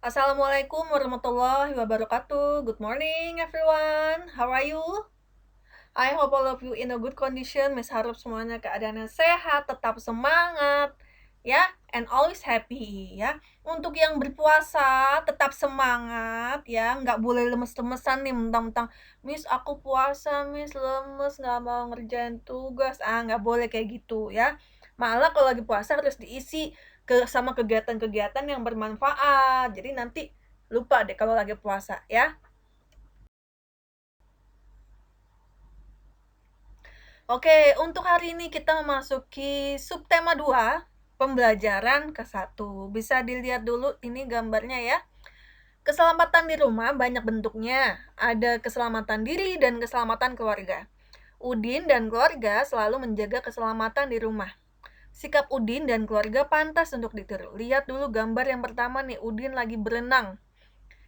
Assalamualaikum warahmatullahi wabarakatuh. Good morning everyone. How are you? I hope all of you in a good condition. Miss harap semuanya keadaannya sehat, tetap semangat, ya, and always happy, ya. Untuk yang berpuasa, tetap semangat, ya. Nggak boleh lemes-lemesan nih, mentang-mentang, Miss aku puasa, Miss lemes, nggak mau ngerjain tugas. Nggak boleh kayak gitu, ya. Malah kalau lagi puasa harus diisi sama kegiatan-kegiatan yang bermanfaat. Jadi nanti lupa deh kalau lagi puasa, ya. Oke, untuk hari ini kita memasuki subtema 2, pembelajaran ke-1. Bisa dilihat dulu ini gambarnya ya. Keselamatan di rumah banyak bentuknya. Ada keselamatan diri dan keselamatan keluarga. Udin dan keluarga selalu menjaga keselamatan di rumah. Sikap Udin dan keluarga pantas untuk ditiru. Lihat dulu gambar yang pertama nih, Udin lagi berenang.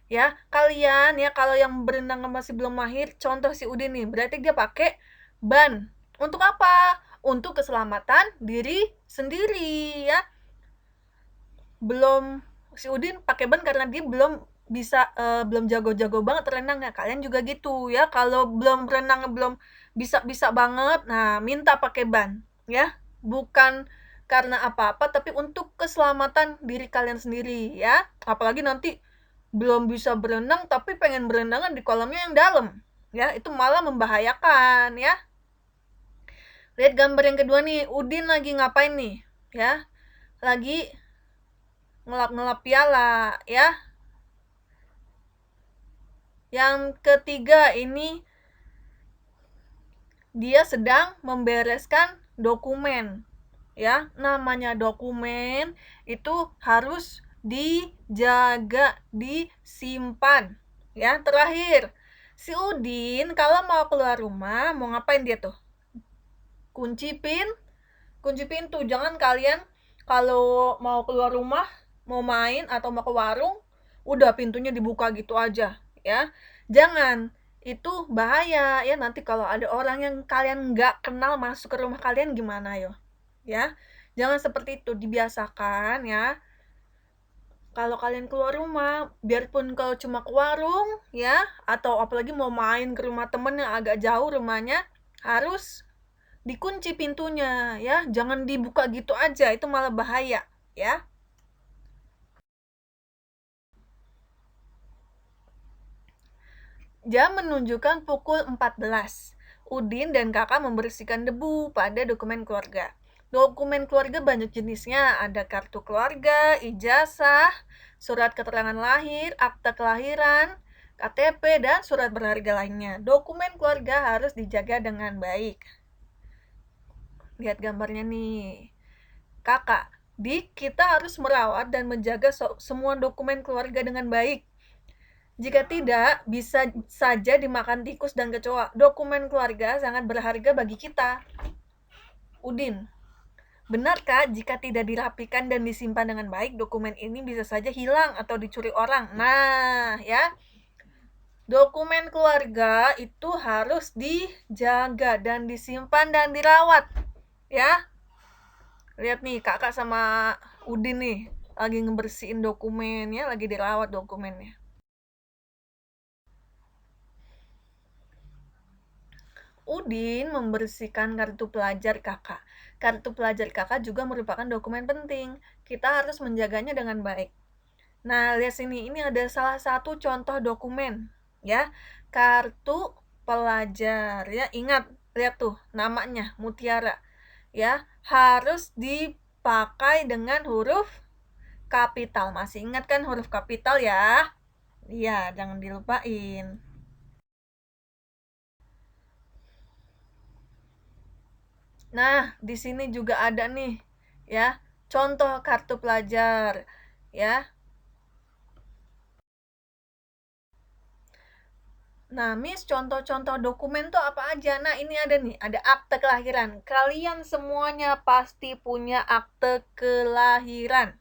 Ya, kalian ya kalau yang berenang masih belum mahir, contoh si Udin nih, berarti dia pakai ban. Untuk apa? Untuk keselamatan diri sendiri ya. Belum si Udin pakai ban karena dia belum jago-jago banget renang ya. Kalian juga gitu ya. Kalau belum renang belum bisa banget, nah minta pakai ban ya. Bukan karena apa-apa tapi untuk keselamatan diri kalian sendiri ya. Apalagi nanti belum bisa berenang tapi pengen berenangan di kolamnya yang dalam ya, itu malah membahayakan ya. Lihat gambar yang kedua nih, Udin lagi ngapain nih ya, lagi ngelap-ngelap piala ya. Yang ketiga ini dia sedang membereskan dokumen ya. Namanya dokumen itu harus dijaga, disimpan ya. Terakhir, si Udin kalau mau keluar rumah mau ngapain dia tuh? Kunci pintu. Jangan kalian kalau mau keluar rumah, mau main atau mau ke warung, udah pintunya dibuka gitu aja ya. Jangan, itu bahaya ya. Nanti kalau ada orang yang kalian nggak kenal masuk ke rumah kalian gimana yo ya. Jangan seperti itu, dibiasakan ya. Kalau kalian keluar rumah, biarpun kalau cuma ke warung ya, atau apalagi mau main ke rumah temen yang agak jauh rumahnya, harus dikunci pintunya ya. Jangan dibuka gitu aja, itu malah bahaya ya. Jam menunjukkan pukul 14. Udin dan kakak membersihkan debu pada dokumen keluarga. Dokumen keluarga banyak jenisnya, ada kartu keluarga, ijazah, surat keterangan lahir, akta kelahiran, KTP, dan surat berharga lainnya. Dokumen keluarga harus dijaga dengan baik. Lihat gambarnya nih. Kakak, kita harus merawat dan menjaga semua dokumen keluarga dengan baik. Jika tidak, bisa saja dimakan tikus dan kecoa. Dokumen keluarga sangat berharga bagi kita. Udin, benarkah jika tidak dirapikan dan disimpan dengan baik, dokumen ini bisa saja hilang atau dicuri orang? Nah, ya. Dokumen keluarga itu harus dijaga dan disimpan dan dirawat. Ya. Lihat nih, kakak sama Udin nih lagi ngebersihin dokumennya, lagi dirawat dokumennya. Udin membersihkan kartu pelajar kakak. Kartu pelajar kakak juga merupakan dokumen penting. Kita harus menjaganya dengan baik. Nah, lihat sini, ini ada salah satu contoh dokumen, ya. Kartu pelajar, ya. Ingat, lihat tuh namanya Mutiara, ya. Harus dipakai dengan huruf kapital. Masih ingat kan huruf kapital ya? Iya, jangan dilupain. Nah, di sini juga ada nih, ya, contoh kartu pelajar, ya. Nah, Miss, contoh-contoh dokumen tuh apa aja? Nah, ini ada nih, ada akte kelahiran. Kalian semuanya pasti punya akte kelahiran,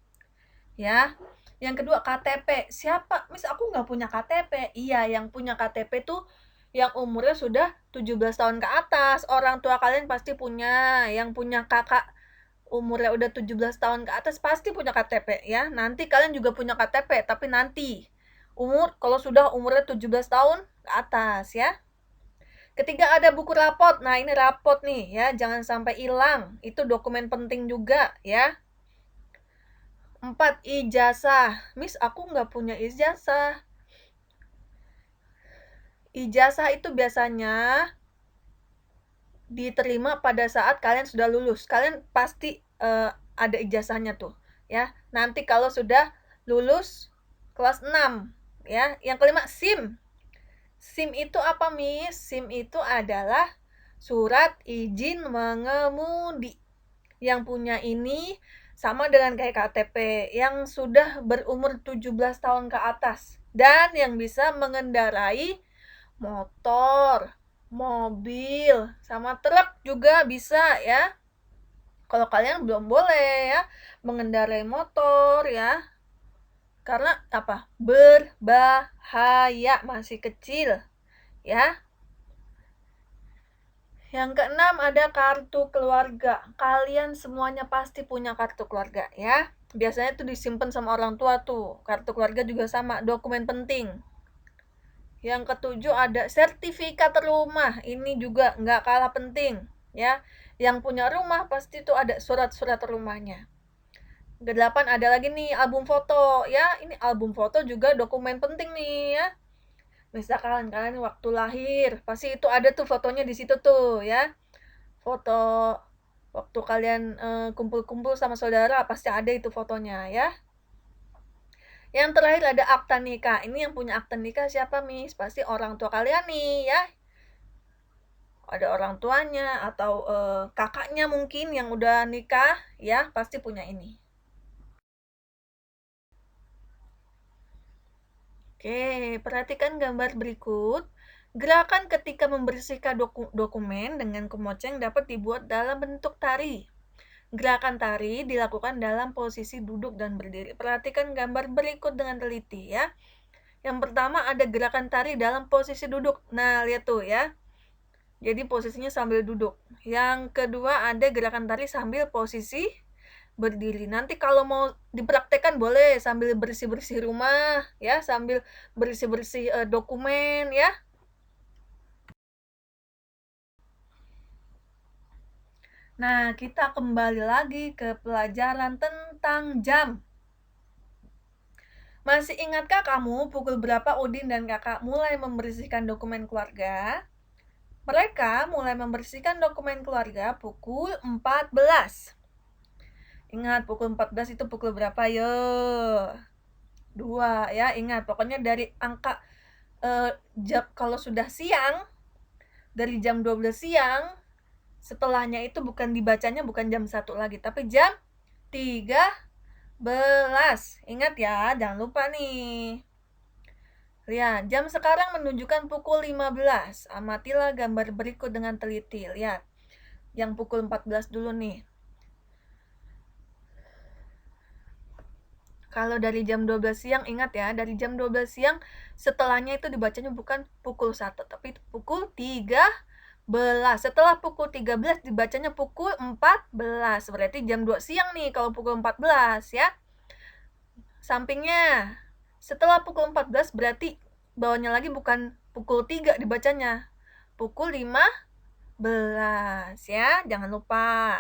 ya. Yang kedua, KTP. Siapa? Miss, aku nggak punya KTP. Iya, yang punya KTP tuh yang umurnya sudah 17 tahun ke atas. Orang tua kalian pasti punya. Yang punya kakak umurnya udah 17 tahun ke atas pasti punya KTP ya. Nanti kalian juga punya KTP, tapi nanti kalau sudah umurnya 17 tahun ke atas ya. Ketiga ada buku rapot. Nah, ini rapot nih ya, jangan sampai hilang. Itu dokumen penting juga ya. 4 ijazah. Miss, aku nggak punya ijazah. Ijazah itu biasanya diterima pada saat kalian sudah lulus. Kalian pasti ada ijazahnya tuh ya. Nanti kalau sudah lulus kelas 6 ya. Yang kelima SIM. SIM itu apa, Miss? SIM itu adalah surat izin mengemudi. Yang punya ini sama dengan kayak KTP, yang sudah berumur 17 tahun ke atas dan yang bisa mengendarai motor, mobil, sama truk juga bisa ya. Kalau kalian belum boleh ya mengendarai motor ya. Karena apa? Berbahaya, masih kecil ya. Yang keenam ada kartu keluarga. Kalian semuanya pasti punya kartu keluarga ya. Biasanya tuh disimpan sama orang tua tuh. Kartu keluarga juga sama, dokumen penting. Yang ketujuh ada sertifikat rumah. Ini juga nggak kalah penting ya. Yang punya rumah pasti tuh ada surat-surat rumahnya. Kedelapan ada lagi nih album foto ya. Ini album foto juga dokumen penting nih ya. Misalkan kalian waktu lahir, pasti itu ada tuh fotonya di situ tuh ya. Foto waktu kalian kumpul-kumpul sama saudara pasti ada itu fotonya ya. Yang terakhir ada akta nikah. Ini yang punya akta nikah siapa, Miss? Pasti orang tua kalian nih ya. Ada orang tuanya atau kakaknya mungkin yang udah nikah ya, pasti punya ini. Oke, perhatikan gambar berikut. Gerakan ketika membersihkan dokumen dengan kemoceng dapat dibuat dalam bentuk tari. Gerakan tari dilakukan dalam posisi duduk dan berdiri. Perhatikan gambar berikut dengan teliti ya. Yang pertama ada gerakan tari dalam posisi duduk. Nah, lihat tuh ya. Jadi posisinya sambil duduk. Yang kedua ada gerakan tari sambil posisi berdiri. Nanti kalau mau dipraktekkan boleh sambil bersih-bersih rumah ya, sambil bersih-bersih dokumen ya. Nah, kita kembali lagi ke pelajaran tentang jam. Masih ingatkah kamu pukul berapa Udin dan kakak mulai membersihkan dokumen keluarga? Mereka mulai membersihkan dokumen keluarga pukul 14. Ingat, pukul 14 itu pukul berapa? Yo. 2 ya, ingat. Pokoknya dari angka jam kalau sudah siang, dari jam 12 siang, setelahnya itu dibacanya bukan jam 1 lagi, tapi jam 13. Ingat ya, jangan lupa nih. Lihat, jam sekarang menunjukkan pukul 15. Amatilah gambar berikut dengan teliti. Lihat, yang pukul 14 dulu nih. Kalau dari jam 12 siang, ingat ya, dari jam 12 siang setelahnya itu dibacanya bukan pukul 1, tapi pukul 13. Setelah pukul 13 dibacanya pukul 14. Berarti jam 2 siang nih kalau pukul 14 ya. Sampingnya, setelah pukul 14 berarti bawahnya lagi bukan pukul 3 dibacanya. Pukul 15 ya, jangan lupa.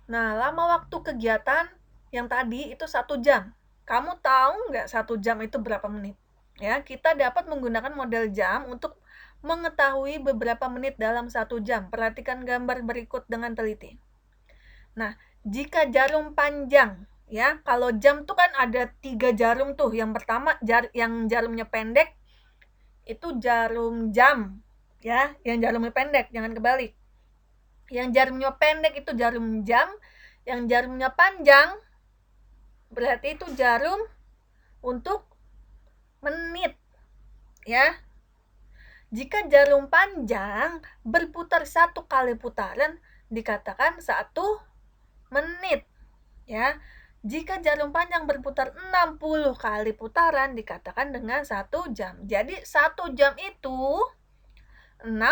Nah, lama waktu kegiatan yang tadi itu 1 jam. Kamu tahu nggak 1 jam itu berapa menit? Ya, kita dapat menggunakan model jam untuk mengetahui beberapa menit dalam 1 jam. Perhatikan gambar berikut dengan teliti. Nah, jika jarum panjang, ya, kalau jam tuh kan ada 3 jarum tuh. Yang pertama yang jarumnya pendek itu jarum jam, ya, yang jarumnya pendek, jangan kebalik. Yang jarumnya pendek itu jarum jam, yang jarumnya panjang berarti itu jarum untuk menit ya. Jika jarum panjang berputar 1 kali putaran dikatakan 1 menit ya. Jika jarum panjang berputar 60 kali putaran dikatakan dengan 1 jam. Jadi 1 jam itu 60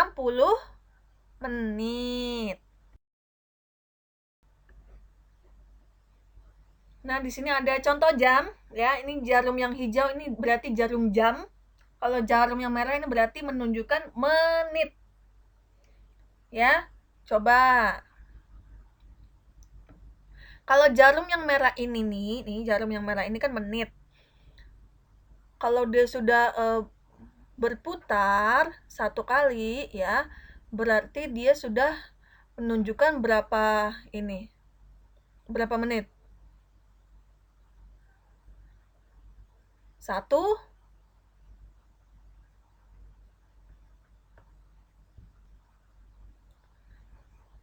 menit. Nah, di sini ada contoh jam, ya. Ini jarum yang hijau ini berarti jarum jam. Kalau jarum yang merah ini berarti menunjukkan menit. Ya, coba. Kalau jarum yang merah ini nih jarum yang merah ini kan menit. Kalau dia sudah berputar satu kali, ya, berarti dia sudah menunjukkan berapa menit? 1.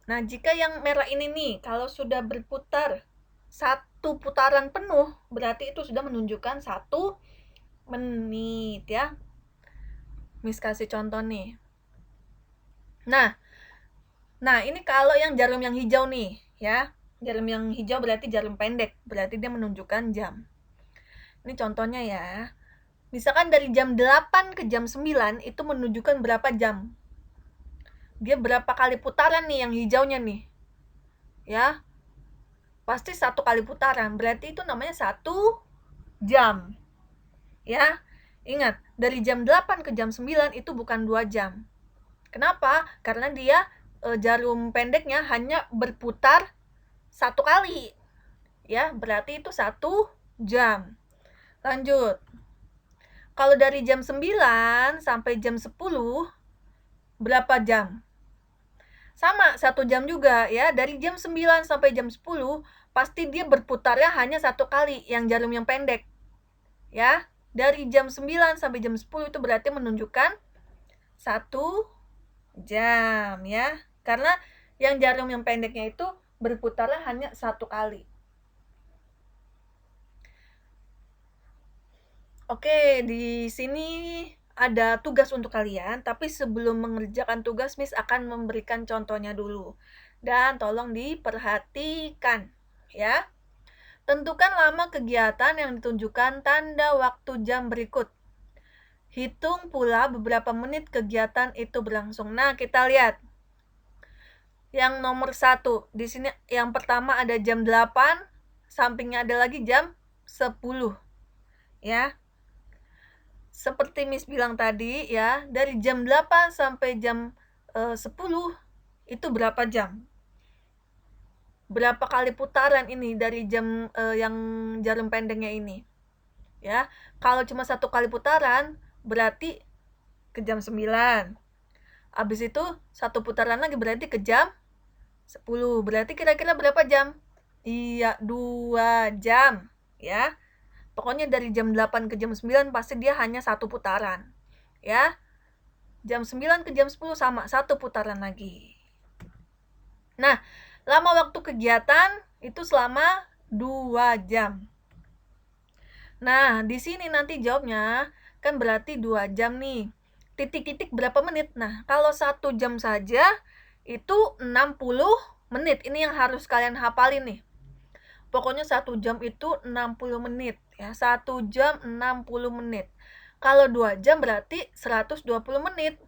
Nah, jika yang merah ini nih, kalau sudah berputar satu putaran penuh, berarti itu sudah menunjukkan 1 menit, ya. Miss kasih contoh nih. Nah, ini kalau yang jarum yang hijau nih, ya. Jarum yang hijau berarti jarum pendek, berarti dia menunjukkan jam. Ini contohnya ya. Misalkan dari jam 8 ke jam 9 itu menunjukkan berapa jam. Dia berapa kali putaran nih yang hijaunya nih. Ya. Pasti 1 kali putaran, berarti itu namanya 1 jam. Ya. Ingat, dari jam 8 ke jam 9 itu bukan 2 jam. Kenapa? Karena dia jarum pendeknya hanya berputar 1 kali. Ya, berarti itu 1 jam. Lanjut. Kalau dari jam 9 sampai jam 10 berapa jam? Sama, 1 jam juga, ya. Dari jam 9 sampai jam 10 pasti dia berputarnya hanya 1 kali yang jarum yang pendek. Ya. Dari jam 9 sampai jam 10 itu berarti menunjukkan 1 jam, ya. Karena yang jarum yang pendeknya itu berputarnya hanya 1 kali. Oke, di sini ada tugas untuk kalian, tapi sebelum mengerjakan tugas, Miss akan memberikan contohnya dulu. Dan tolong diperhatikan, ya. Tentukan lama kegiatan yang ditunjukkan tanda waktu jam berikut. Hitung pula beberapa menit kegiatan itu berlangsung. Nah, kita lihat. Yang nomor 1, di sini yang pertama ada jam 8, sampingnya ada lagi jam 10. Ya. Seperti Miss bilang tadi, ya, dari jam 8 sampai jam 10 itu berapa jam? Berapa kali putaran ini dari jam yang jarum pendeknya ini? Ya, kalau cuma 1 kali putaran berarti ke jam 9. Habis itu 1 putaran lagi berarti ke jam 10. Berarti kira-kira berapa jam? Iya, 2 jam, ya. Pokoknya dari jam 8 ke jam 9 pasti dia hanya 1 putaran. Ya. Jam 9 ke jam 10 sama, 1 putaran lagi. Nah, lama waktu kegiatan itu selama 2 jam. Nah, di sini nanti jawabnya kan berarti 2 jam nih. Titik-titik berapa menit? Nah, kalau 1 jam saja itu 60 menit. Ini yang harus kalian hafalin nih. Pokoknya 1 jam itu 60 menit, ya. 1 jam 60 menit. Kalau 2 jam berarti 120 menit.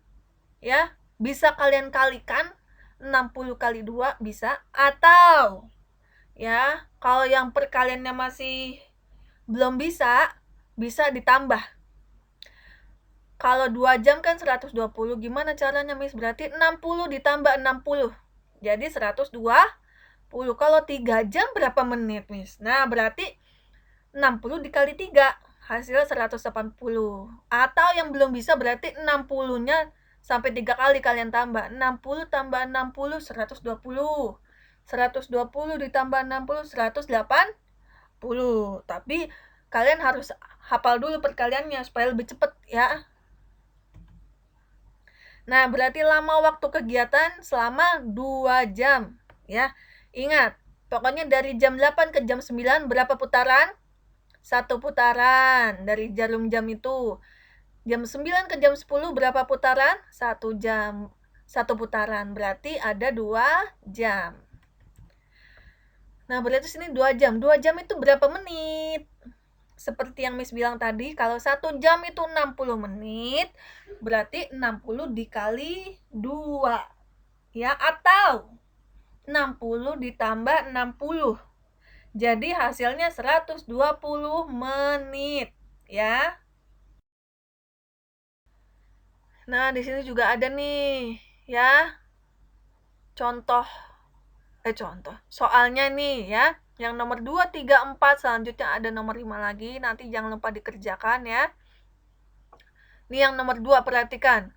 Ya, bisa kalian kalikan 60 kali 2 bisa, atau ya, kalau yang perkaliannya masih belum bisa ditambah. Kalau 2 jam kan 120, gimana caranya, Miss? Berarti 60 ditambah 60. Jadi 120. Kalau 3 jam berapa menit, Miss? Nah, berarti 60 dikali 3, hasil 180. Atau yang belum bisa berarti 60-nya sampai 3 kali kalian tambah. 60 tambah 60, 120. 120 ditambah 60, 180. Tapi kalian harus hafal dulu perkaliannya supaya lebih cepat, ya. Nah, berarti lama waktu kegiatan selama 2 jam, ya. Ingat, pokoknya dari jam 8 ke jam 9 berapa putaran? 1 putaran dari jarum jam itu. Jam 9 ke jam 10 berapa putaran? 1 jam. 1 putaran, berarti ada 2 jam. Nah, berarti sini 2 jam. 2 jam itu berapa menit? Seperti yang Miss bilang tadi, kalau 1 jam itu 60 menit, berarti 60 dikali 2. Ya, atau 60 ditambah 60. Jadi hasilnya 120 menit, ya. Nah, di sini juga ada nih, ya. Contoh soalnya nih ya, yang nomor 2, 3, 4, selanjutnya ada nomor 5 lagi, nanti jangan lupa dikerjakan ya. Ini yang nomor 2, perhatikan.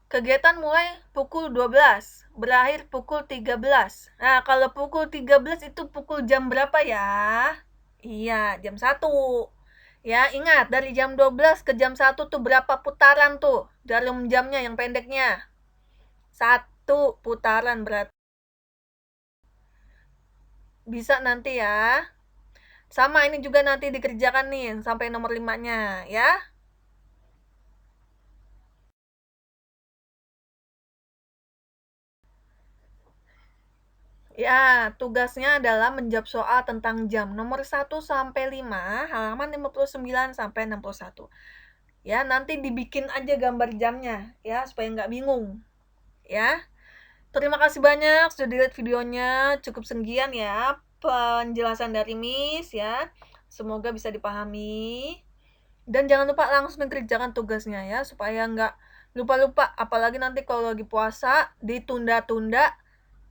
Kegiatan mulai pukul 12, berakhir pukul 13. Nah, kalau pukul 13 itu pukul jam berapa ya? Iya, jam 1. Ya, ingat dari jam 12 ke jam 1 tuh berapa putaran tuh? Jarum jamnya yang pendeknya. 1 putaran berarti. Bisa nanti ya. Sama ini juga nanti dikerjakan nih sampai nomor 5-nya ya. Ya, tugasnya adalah menjawab soal tentang jam nomor 1 sampai 5, halaman 59 sampai 61. Ya, nanti dibikin aja gambar jamnya ya supaya nggak bingung. Ya. Terima kasih banyak sudah dilihat videonya. Cukup sekian ya penjelasan dari Miss ya. Semoga bisa dipahami. Dan jangan lupa langsung dikerjakan tugasnya ya, supaya nggak lupa-lupa. Apalagi nanti kalau lagi puasa, ditunda-tunda,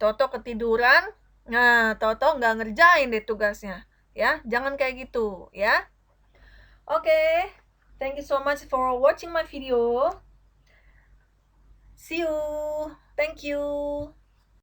toto ketiduran, nah toto nggak ngerjain deh tugasnya. Ya, jangan kayak gitu ya. Oke, thank you so much for watching my video. See you. Thank you.